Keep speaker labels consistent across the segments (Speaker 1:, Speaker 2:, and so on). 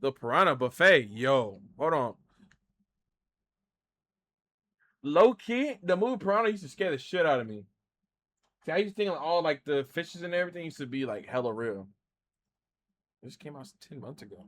Speaker 1: The piranha buffet. Yo, hold on. Low key, the movie Piranha used to scare the shit out of me. See, I used to think like, all like the fishes and everything used to be like hella real. This came out 10 months ago.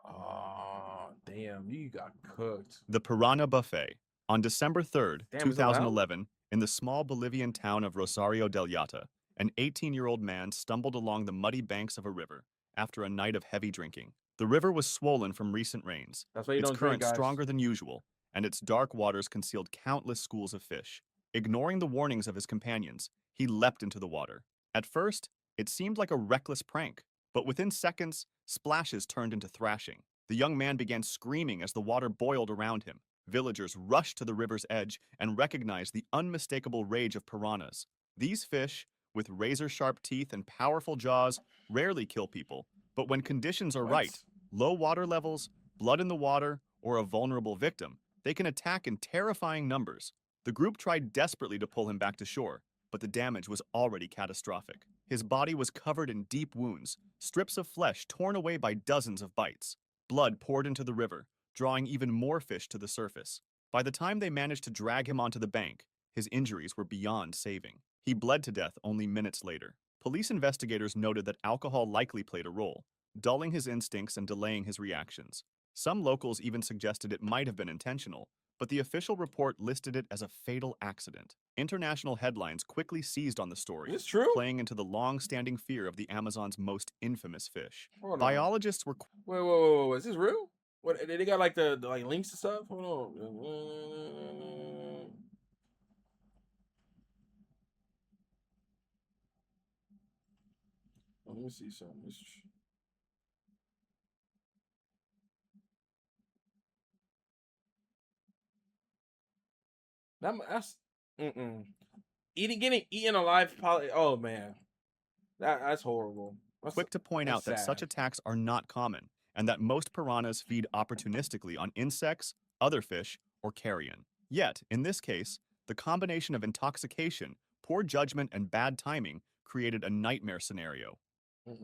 Speaker 1: Oh, damn, you got cooked.
Speaker 2: The Piranha Buffet. On December 3rd,
Speaker 1: Damn, is it loud?
Speaker 2: 2011, in the small Bolivian town of Rosario del Llata, an 18-year-old man stumbled along the muddy banks of a river after a night of heavy drinking. The river was swollen from recent rains,
Speaker 1: That's why you
Speaker 2: its
Speaker 1: don't drink,
Speaker 2: current
Speaker 1: guys.
Speaker 2: stronger than usual, and its dark waters concealed countless schools of fish. Ignoring the warnings of his companions, he leapt into the water. At first, it seemed like a reckless prank, but within seconds, splashes turned into thrashing. The young man began screaming as the water boiled around him. Villagers rushed to the river's edge and recognized the unmistakable rage of piranhas. These fish, with razor-sharp teeth and powerful jaws, rarely kill people, but when conditions are
Speaker 1: What?
Speaker 2: right, low water levels, blood in the water, or a vulnerable victim, they can attack in terrifying numbers. The group tried desperately to pull him back to shore, but the damage was already catastrophic. His body was covered in deep wounds, strips of flesh torn away by dozens of bites. Blood poured into the river, drawing even more fish to the surface. By the time they managed to drag him onto the bank, his injuries were beyond saving. He bled to death only minutes later. Police investigators noted that alcohol likely played a role, dulling his instincts and delaying his reactions. Some locals even suggested it might have been intentional, but the official report listed it as a fatal accident. International headlines quickly seized on the story,
Speaker 1: Is this true?
Speaker 2: playing into the long-standing fear of the Amazon's most infamous fish.
Speaker 1: Hold on.
Speaker 2: Biologists were
Speaker 1: Wait. Is this real? What they got like the like links and stuff? Hold on. Let me see something. That's getting eaten alive. Probably. Oh man, that's horrible.
Speaker 2: quick to point
Speaker 1: That's
Speaker 2: out that such
Speaker 1: sad.
Speaker 2: attacks are not common, and that most piranhas feed opportunistically on insects, other fish, or carrion. Yet, in this case, the combination of intoxication, poor judgment, and bad timing created a nightmare scenario.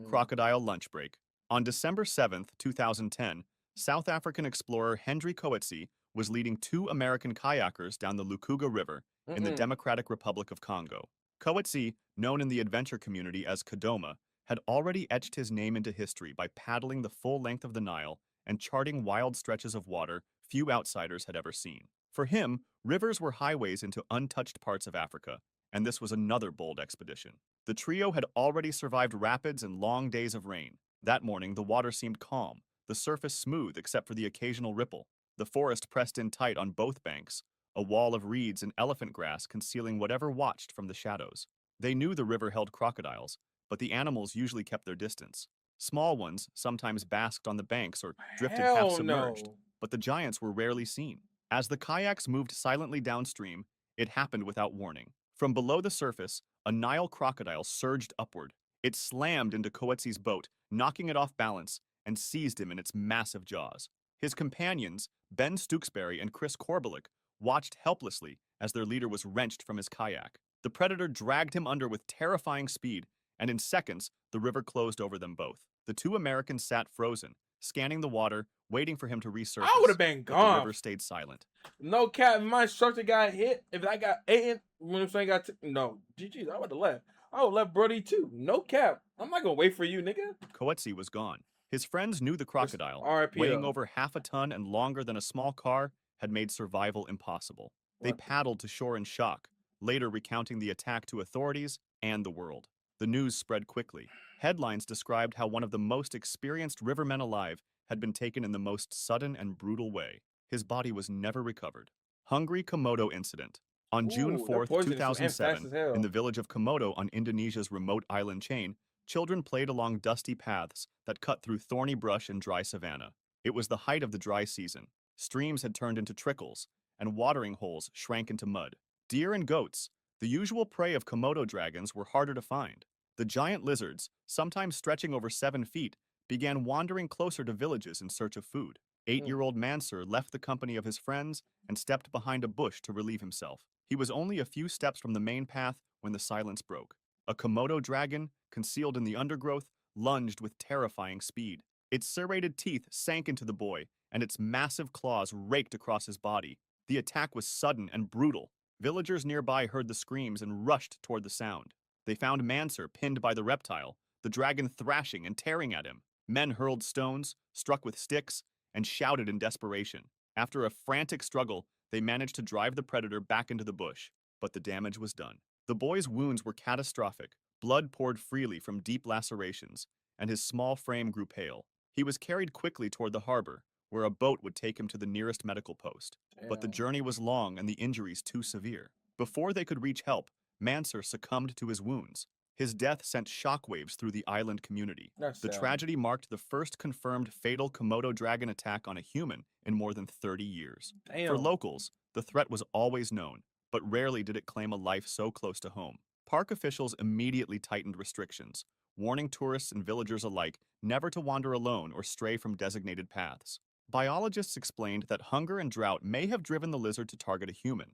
Speaker 2: Crocodile lunch break. On December 7th, 2010, South African explorer Hendry Coetzee was leading two American kayakers down the Lukuga River in the Democratic Republic of Congo. Coetzee, known in the adventure community as Kadoma, had already etched his name into history by paddling the full length of the Nile and charting wild stretches of water few outsiders had ever seen. For him, rivers were highways into untouched parts of Africa, and this was another bold expedition. The trio had already survived rapids and long days of rain. That morning, the water seemed calm, the surface smooth except for the occasional ripple. The forest pressed in tight on both banks, a wall of reeds and elephant grass concealing whatever watched from the shadows. They knew the river held crocodiles, but the animals usually kept their distance. Small ones sometimes basked on the banks or drifted half
Speaker 1: Hell
Speaker 2: submerged,
Speaker 1: no.
Speaker 2: but the giants were rarely seen. As the kayaks moved silently downstream, it happened without warning. From below the surface, a Nile crocodile surged upward. It slammed into Coetzee's boat, knocking it off balance, and seized him in its massive jaws. His companions, Ben Stooksbury and Chris Korbelik, watched helplessly as their leader was wrenched from his kayak. The predator dragged him under with terrifying speed, and in seconds, the river closed over them both. The two Americans sat frozen, scanning the water, waiting for him to
Speaker 1: I would
Speaker 2: resurface,
Speaker 1: have been
Speaker 2: but the
Speaker 1: gone.
Speaker 2: river stayed silent.
Speaker 1: No cap. If my instructor got hit, if I got eaten, when I'm saying no, GG's, I would have left. I would have left Brody too. No cap. I'm not gonna wait for you, nigga.
Speaker 2: Coetzee was gone. His friends knew the
Speaker 1: Just
Speaker 2: crocodile,
Speaker 1: RIP
Speaker 2: weighing
Speaker 1: though.
Speaker 2: over half a ton and longer than a small car, had made survival impossible. They
Speaker 1: What?
Speaker 2: paddled to shore in shock, later recounting the attack to authorities and the world. The news spread quickly. Headlines described how one of the most experienced rivermen alive had been taken in the most sudden and brutal way. His body was never recovered. Hungry Komodo Incident. On June
Speaker 1: Ooh, they're
Speaker 2: 4th,
Speaker 1: poisonous and fast
Speaker 2: 2007,
Speaker 1: as
Speaker 2: in
Speaker 1: hell.
Speaker 2: the village of Komodo on Indonesia's remote island chain, children played along dusty paths that cut through thorny brush and dry savanna. It was the height of the dry season. Streams had turned into trickles, and watering holes shrank into mud. Deer and goats, the usual prey of Komodo dragons, were harder to find. The giant lizards, sometimes stretching over 7 feet, began wandering closer to villages in search of food. 8-year-old Mansur left the company of his friends and stepped behind a bush to relieve himself. He was only a few steps from the main path when the silence broke. A Komodo dragon, concealed in the undergrowth, lunged with terrifying speed. Its serrated teeth sank into the boy, and its massive claws raked across his body. The attack was sudden and brutal. Villagers nearby heard the screams and rushed toward the sound. They found Mansur pinned by the reptile, the dragon thrashing and tearing at him. Men hurled stones, struck with sticks, and shouted in desperation. After a frantic struggle, they managed to drive the predator back into the bush, but the damage was done. The boy's wounds were catastrophic. Blood poured freely from deep lacerations, and his small frame grew pale. He was carried quickly toward the harbor, where a boat would take him to the nearest medical post. But the
Speaker 1: Damn.
Speaker 2: journey was long and the injuries too severe. Before they could reach help, Mansur succumbed to his wounds. His death sent shockwaves through the island community.
Speaker 1: That's
Speaker 2: The
Speaker 1: sad.
Speaker 2: tragedy marked the first confirmed fatal Komodo dragon attack on a human in more than 30 years.
Speaker 1: Damn.
Speaker 2: For locals, the threat was always known, but rarely did it claim a life so close to home. Park officials immediately tightened restrictions, warning tourists and villagers alike never to wander alone or stray from designated paths. Biologists explained that hunger and drought may have driven the lizard to target a human.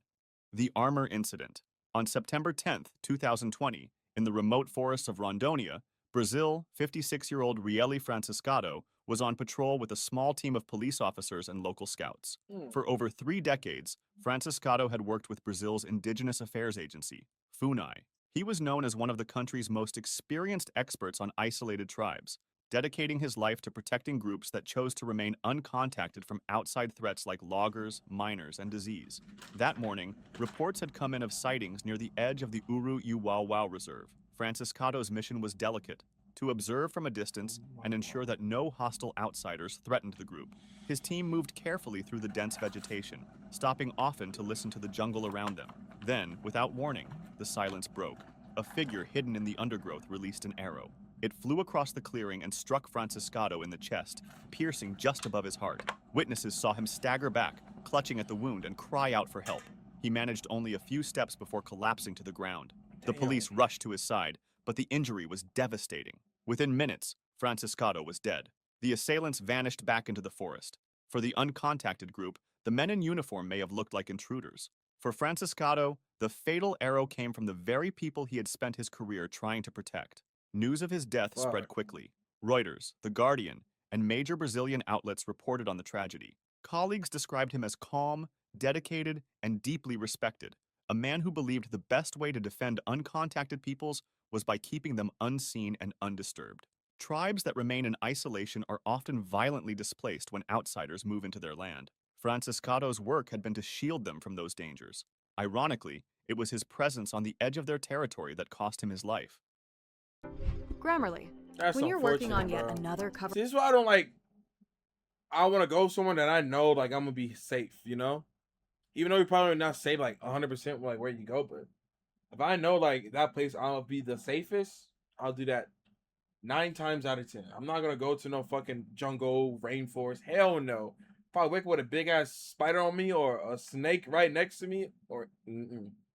Speaker 2: The Armor Incident. On September 10, 2020, in the remote forests of Rondônia, Brazil, 56-year-old Riele Franciscato was on patrol with a small team of police officers and local scouts. For over 3 decades, Franciscato had worked with Brazil's Indigenous Affairs Agency, FUNAI. He was known as one of the country's most experienced experts on isolated tribes, dedicating his life to protecting groups that chose to remain uncontacted from outside threats like loggers, miners, and disease. That morning, reports had come in of sightings near the edge of the Uru Uauau Reserve. Franciscato's mission was delicate, to observe from a distance and ensure that no hostile outsiders threatened the group. His team moved carefully through the dense vegetation, stopping often to listen to the jungle around them. Then, without warning, the silence broke. A figure hidden in the undergrowth released an arrow. It flew across the clearing and struck Franciscato in the chest, piercing just above his heart. Witnesses saw him stagger back, clutching at the wound, and cry out for help. He managed only a few steps before collapsing to the ground. The police rushed to his side, but the injury was devastating. Within minutes, Franciscato was dead. The assailants vanished back into the forest. For the uncontacted group, the men in uniform may have looked like intruders. For Franciscato, the fatal arrow came from the very people he had spent his career trying to protect. News of his death spread quickly. Reuters, The Guardian, and major Brazilian outlets reported on the tragedy. Colleagues described him as calm, dedicated, and deeply respected, a man who believed the best way to defend uncontacted peoples was by keeping them unseen and undisturbed. Tribes that remain in isolation are often violently displaced when outsiders move into their land. Franciscato's work had been to shield them from those dangers. Ironically, it was his presence on the edge of their territory that cost him his life.
Speaker 3: Grammarly.
Speaker 1: That's
Speaker 3: When you're working on
Speaker 1: unfortunate,
Speaker 3: yet
Speaker 1: bro.
Speaker 3: another cover.
Speaker 1: See, this is why I don't like. I want to go somewhere that I know, like, I'm gonna be safe. You know, even though you're probably not safe like 100% like where you go, but if I know like that place I'll be the safest, I'll do that 9 times out of 10. I'm not gonna go to no fucking jungle, rainforest. Hell no. Probably wake up with a big ass spider on me or a snake right next to me, or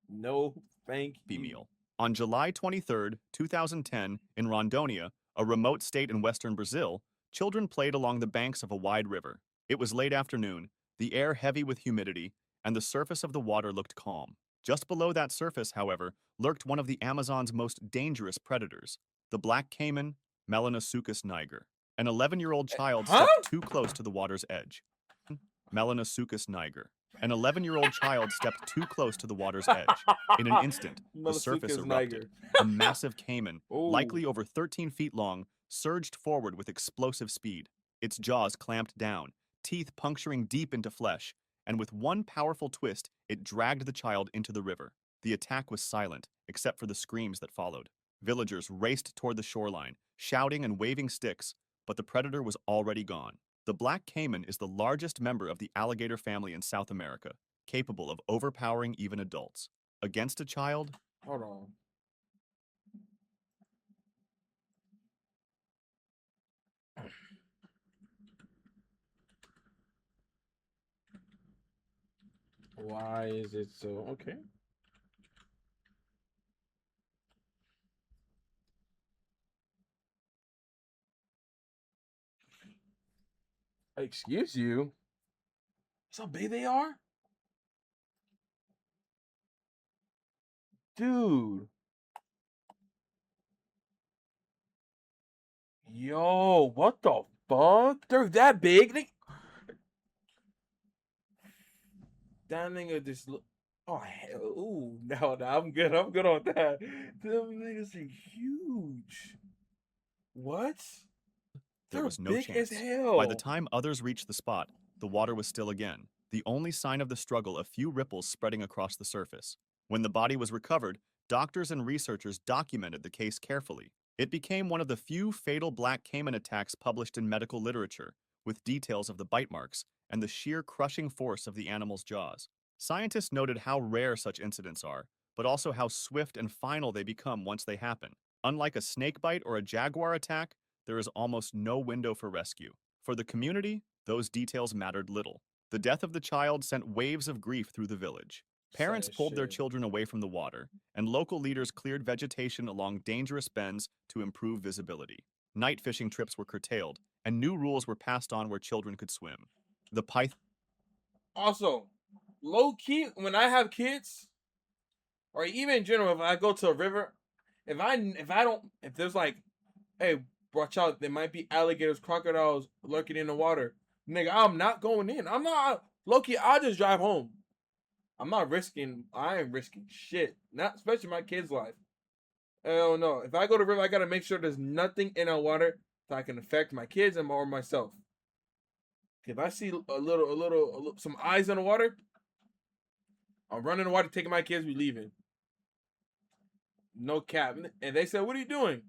Speaker 1: no, thank you.
Speaker 2: Meal. On July 23, 2010, in Rondônia, a remote state in western Brazil, children played along the banks of a wide river. It was late afternoon, the air heavy with humidity, and the surface of the water looked calm. Just below that surface, however, lurked one of the Amazon's most dangerous predators, the black caiman, Melanosuchus niger. An 11-year-old child stepped too close to the water's edge. Melanosuchus niger. An 11-year-old child stepped too close to the water's edge. In an instant, the surface
Speaker 1: Melanosuchus
Speaker 2: erupted. A massive caiman,
Speaker 1: Ooh.
Speaker 2: likely over 13 feet long, surged forward with explosive speed. Its jaws clamped down, teeth puncturing deep into flesh, and with one powerful twist, it dragged the child into the river. The attack was silent, except for the screams that followed. Villagers raced toward the shoreline, shouting and waving sticks, but the predator was already gone. The black caiman is the largest member of the alligator family in South America, capable of overpowering even adults. Against a child,
Speaker 1: Hold on. Why is it so okay? Excuse you? That's how big they are? Dude. Yo, what the fuck? They're that big? That nigga just look. Oh hell, ooh, no, I'm good. I'm good on that. Them niggas are huge. What?
Speaker 2: There
Speaker 1: They're
Speaker 2: was no
Speaker 1: big as
Speaker 2: chance. By the
Speaker 1: hell.
Speaker 2: time others reached the spot, the water was still again, the only sign of the struggle a few ripples spreading across the surface. When the body was recovered, doctors and researchers documented the case carefully. It became one of the few fatal black caiman attacks published in medical literature, with details of the bite marks and the sheer crushing force of the animal's jaws. Scientists noted how rare such incidents are, but also how swift and final they become once they happen. Unlike a snake bite or a jaguar attack, there is almost no window for rescue. For the community, those details mattered little. The death of the child sent waves of grief through the village. Parents
Speaker 1: Sad
Speaker 2: pulled their
Speaker 1: shit.
Speaker 2: children away from the water, and local leaders cleared vegetation along dangerous bends to improve visibility. Night fishing trips were curtailed, and new rules were passed on where children could swim. The python
Speaker 1: Also, low key, when I have kids, or even in general, if I go to a river, if there's like, hey, watch out, there might be alligators, crocodiles lurking in the water. Nigga, I'm not going in. I'm not low key. I'll just drive home. I ain't risking shit. Not especially my kid's life. Hell no. If I go to the river, I gotta make sure there's nothing in the water that can affect my kids and or myself. If I see some eyes in the water, I'm running in the water, taking my kids, we leaving. No cap. And they said, "What are you doing?"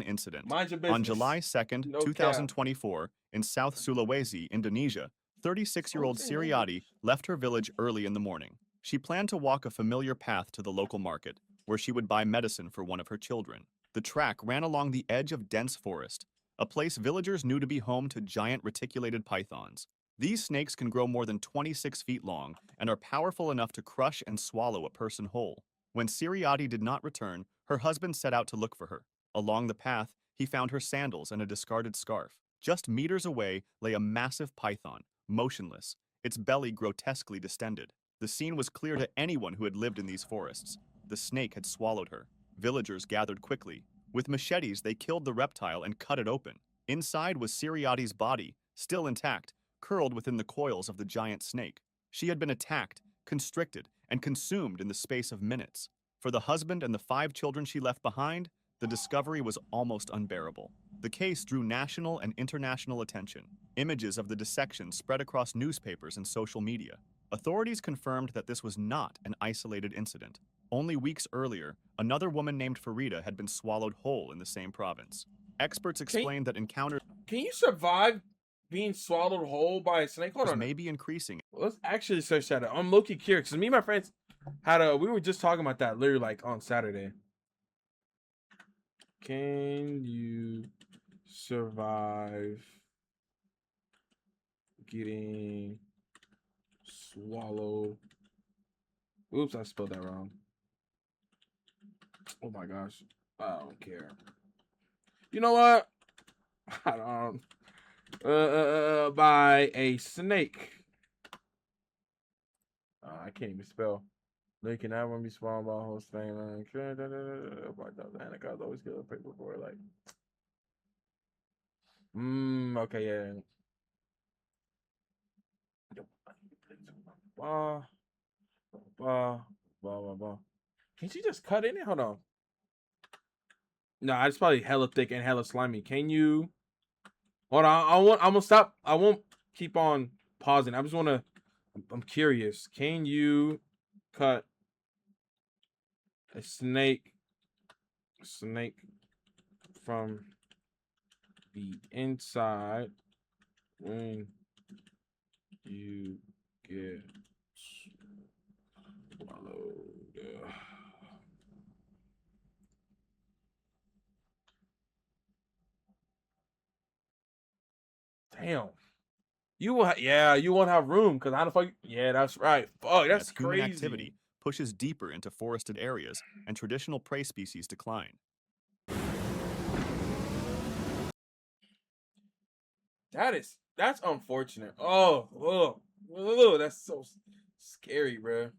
Speaker 2: incident.
Speaker 1: Mind your business.
Speaker 2: On July 2nd,
Speaker 1: No cap.
Speaker 2: 2024, in South Sulawesi, Indonesia, 36-year-old Siriati left her village early in the morning. She planned to walk a familiar path to the local market, where she would buy medicine for one of her children. The track ran along the edge of dense forest, a place villagers knew to be home to giant reticulated pythons. These snakes can grow more than 26 feet long and are powerful enough to crush and swallow a person whole. When Siriati did not return, her husband set out to look for her. Along the path, he found her sandals and a discarded scarf. Just meters away lay a massive python, motionless, its belly grotesquely distended. The scene was clear to anyone who had lived in these forests. The snake had swallowed her. Villagers gathered quickly. With machetes, they killed the reptile and cut it open. Inside was Siriati's body, still intact, curled within the coils of the giant snake. She had been attacked, constricted, and consumed in the space of minutes. For the husband and the 5 children she left behind, the discovery was almost unbearable. The case drew national and international attention. Images of the dissection spread across newspapers and social media. Authorities confirmed that this was not an isolated incident. Only weeks earlier, another woman named Farida had been swallowed whole in the same province. Experts explained that encounters
Speaker 1: Can you survive being swallowed whole by a snake? Hold on.
Speaker 2: may be increasing.
Speaker 1: Let's actually search that out. I'm low-key curious because me and my friends we were just talking about that literally like on Saturday. Can you survive getting swallowed? Oops, I spelled that wrong. Oh my gosh. I don't care. You know what? I don't. By a snake. I can't even spell. They can never be swallowed by a whole thing. Anacondas always get a paper for it. Like, okay, yeah. Can she just cut in it? Hold on. No, it's probably hella thick and hella slimy. Can you? Hold on. I'm gonna stop. I won't keep on pausing. I just wanna. I'm curious. Can you cut a snake from the inside when you get swallowed? Damn. You won't have room because how the fuck? Yeah, that's right. Fuck, that's
Speaker 2: human
Speaker 1: crazy.
Speaker 2: activity pushes deeper into forested areas and traditional prey species decline.
Speaker 1: That's unfortunate. That's so scary, bro.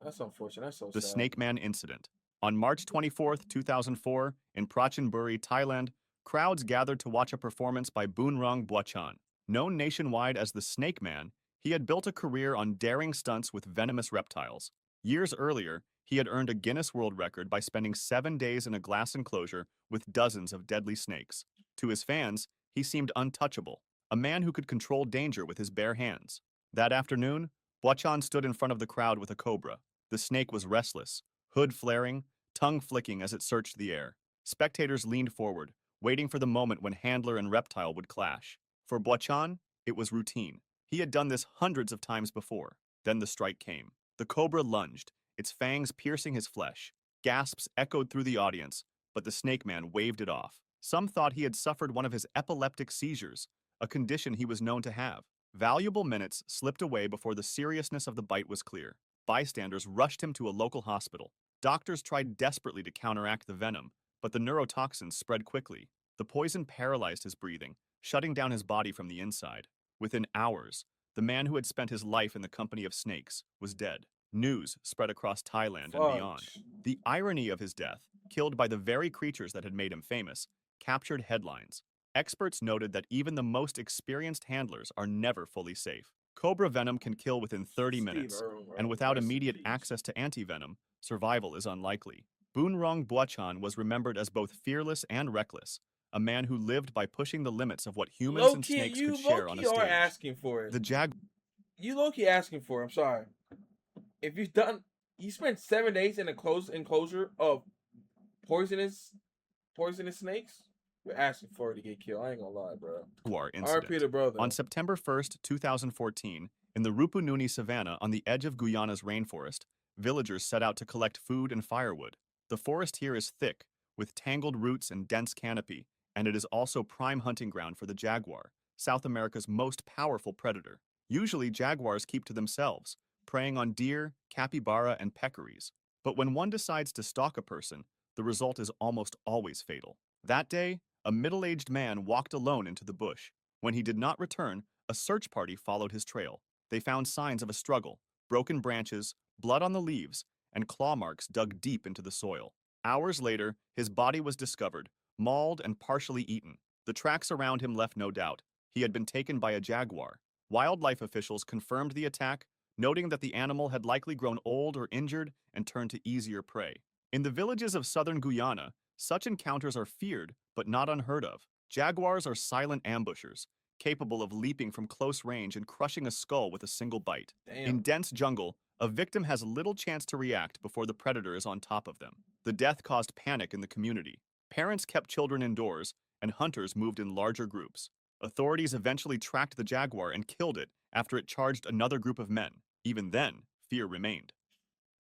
Speaker 1: That's unfortunate. That's so
Speaker 2: The
Speaker 1: sad.
Speaker 2: Snake Man incident. On March 24, 2004, in Prachinburi, Thailand, crowds gathered to watch a performance by Boonrong Buachan. Known nationwide as the Snake Man, he had built a career on daring stunts with venomous reptiles. Years earlier, he had earned a Guinness World Record by spending 7 days in a glass enclosure with dozens of deadly snakes. To his fans, he seemed untouchable, a man who could control danger with his bare hands. That afternoon, Buachan stood in front of the crowd with a cobra. The snake was restless, hood flaring, tongue flicking as it searched the air. Spectators leaned forward, waiting for the moment when handler and reptile would clash. For Buachan, it was routine. He had done this hundreds of times before. Then the strike came. The cobra lunged, its fangs piercing his flesh. Gasps echoed through the audience, but the snake man waved it off. Some thought he had suffered one of his epileptic seizures, a condition he was known to have. Valuable minutes slipped away before the seriousness of the bite was clear. Bystanders rushed him to a local hospital. Doctors tried desperately to counteract the venom, but the neurotoxins spread quickly. The poison paralyzed his breathing, shutting down his body from the inside. Within hours, the man who had spent his life in the company of snakes was dead. News spread across Thailand and beyond. The irony of his death, killed by the very creatures that had made him famous, captured headlines. Experts noted that even the most experienced handlers are never fully safe. Cobra venom can kill within 30 minutes, and without immediate access to antivenom, survival is unlikely. Boonrong Buachan was remembered as both fearless and reckless, a man who lived by pushing the limits of what humans and snakes could share on a stage.
Speaker 1: You are asking for it.
Speaker 2: The
Speaker 1: You low-key asking for it. I'm sorry. If you spent 7 days in a closed enclosure of poisonous snakes, you're asking for it to get killed. I ain't gonna lie, bro.
Speaker 2: Jaguar incident. On September 1st, 2014, in the Rupununi Savannah on the edge of Guyana's rainforest, villagers set out to collect food and firewood. The forest here is thick, with tangled roots and dense canopy, and it is also prime hunting ground for the jaguar, South America's most powerful predator. Usually, jaguars keep to themselves, preying on deer, capybara, and peccaries. But when one decides to stalk a person, the result is almost always fatal. That day, a middle-aged man walked alone into the bush. When he did not return, a search party followed his trail. They found signs of a struggle, broken branches, blood on the leaves, and claw marks dug deep into the soil. Hours later, his body was discovered, mauled and partially eaten. The tracks around him left no doubt. He had been taken by a jaguar. Wildlife officials confirmed the attack, noting that the animal had likely grown old or injured and turned to easier prey. In the villages of southern Guyana, such encounters are feared, but not unheard of. Jaguars are silent ambushers, capable of leaping from close range and crushing a skull with a single bite.
Speaker 1: Damn.
Speaker 2: In dense jungle, a victim has little chance to react before the predator is on top of them. The death caused panic in the community. Parents kept children indoors, and hunters moved in larger groups. Authorities eventually tracked the jaguar and killed it after it charged another group of men. Even then, fear remained.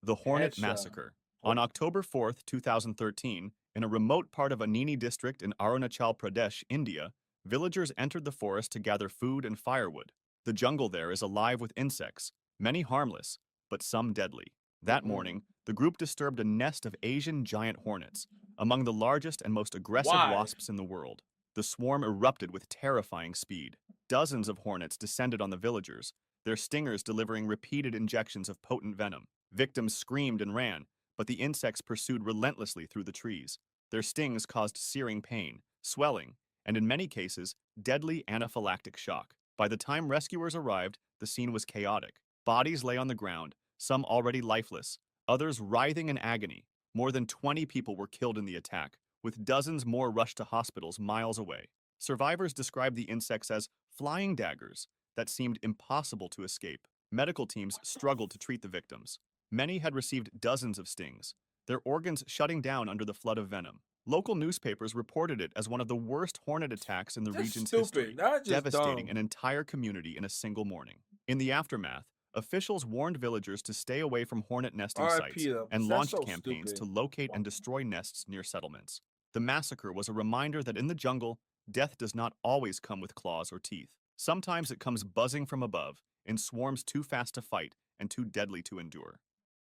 Speaker 2: The Hornet Massacre. On October 4, 2013, in a remote part of Anini district in Arunachal Pradesh, India, villagers entered the forest to gather food and firewood. The jungle there is alive with insects, many harmless, but some deadly. That morning, the group disturbed a nest of Asian giant hornets, among the largest and most aggressive wasps in the world. The swarm erupted with terrifying speed. Dozens of hornets descended on the villagers, their stingers delivering repeated injections of potent venom. Victims screamed and ran, but the insects pursued relentlessly through the trees. Their stings caused searing pain, swelling, and in many cases, deadly anaphylactic shock. By the time rescuers arrived, the scene was chaotic. Bodies lay on the ground, some already lifeless, others writhing in agony. More than 20 people were killed in the attack, with dozens more rushed to hospitals miles away. Survivors described the insects as flying daggers that seemed impossible to escape. Medical teams struggled to treat the victims. Many had received dozens of stings, their organs shutting down under the flood of venom. Local newspapers reported it as one of the worst hornet attacks in the region's history, devastating an entire community in a single morning. In the aftermath, officials warned villagers to stay away from hornet nesting sites and launched campaigns to locate and destroy nests near settlements. The massacre was a reminder that in the jungle, death does not always come with claws or teeth. Sometimes it comes buzzing from above, in swarms too fast to fight and too deadly to endure.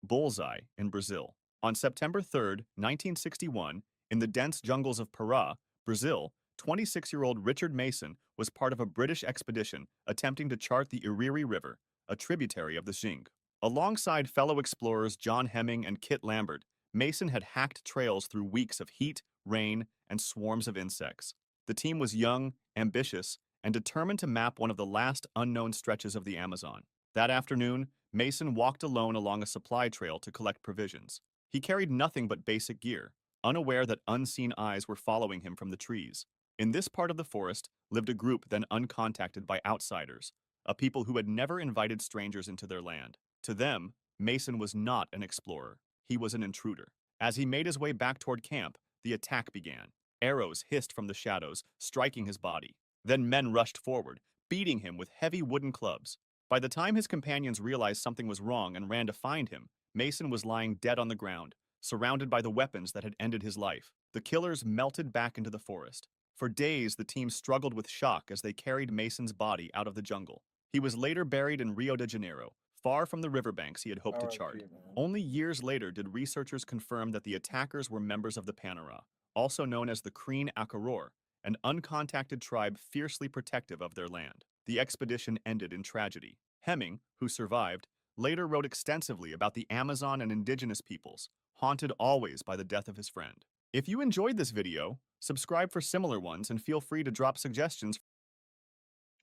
Speaker 2: Bullseye in Brazil. On September 3, 1961, in the dense jungles of Pará, Brazil, 26-year-old Richard Mason was part of a British expedition attempting to chart the Iriri River, a tributary of the Xing. Alongside fellow explorers John Hemming and Kit Lambert, Mason had hacked trails through weeks of heat, rain, and swarms of insects. The team was young, ambitious, and determined to map one of the last unknown stretches of the Amazon. That afternoon, Mason walked alone along a supply trail to collect provisions. He carried nothing but basic gear, unaware that unseen eyes were following him from the trees. In this part of the forest lived a group then uncontacted by outsiders, a people who had never invited strangers into their land. To them, Mason was not an explorer. He was an intruder. As he made his way back toward camp, the attack began. Arrows hissed from the shadows, striking his body. Then men rushed forward, beating him with heavy wooden clubs. By the time his companions realized something was wrong and ran to find him, Mason was lying dead on the ground, surrounded by the weapons that had ended his life. The killers melted back into the forest. For days, the team struggled with shock as they carried Mason's body out of the jungle. He was later buried in Rio de Janeiro, far from the riverbanks he had hoped to chart.
Speaker 1: R.I.P., man.
Speaker 2: Only years later did researchers confirm that the attackers were members of the Panera, also known as the Kreen Akaror, an uncontacted tribe fiercely protective of their land. The expedition ended in tragedy. Hemming, who survived, later wrote extensively about the Amazon and indigenous peoples, haunted always by the death of his friend. If you enjoyed this video, subscribe for similar ones and feel free to drop suggestions.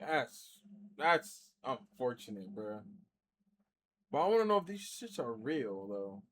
Speaker 1: That's unfortunate, bro. But I want to know if these shits are real though.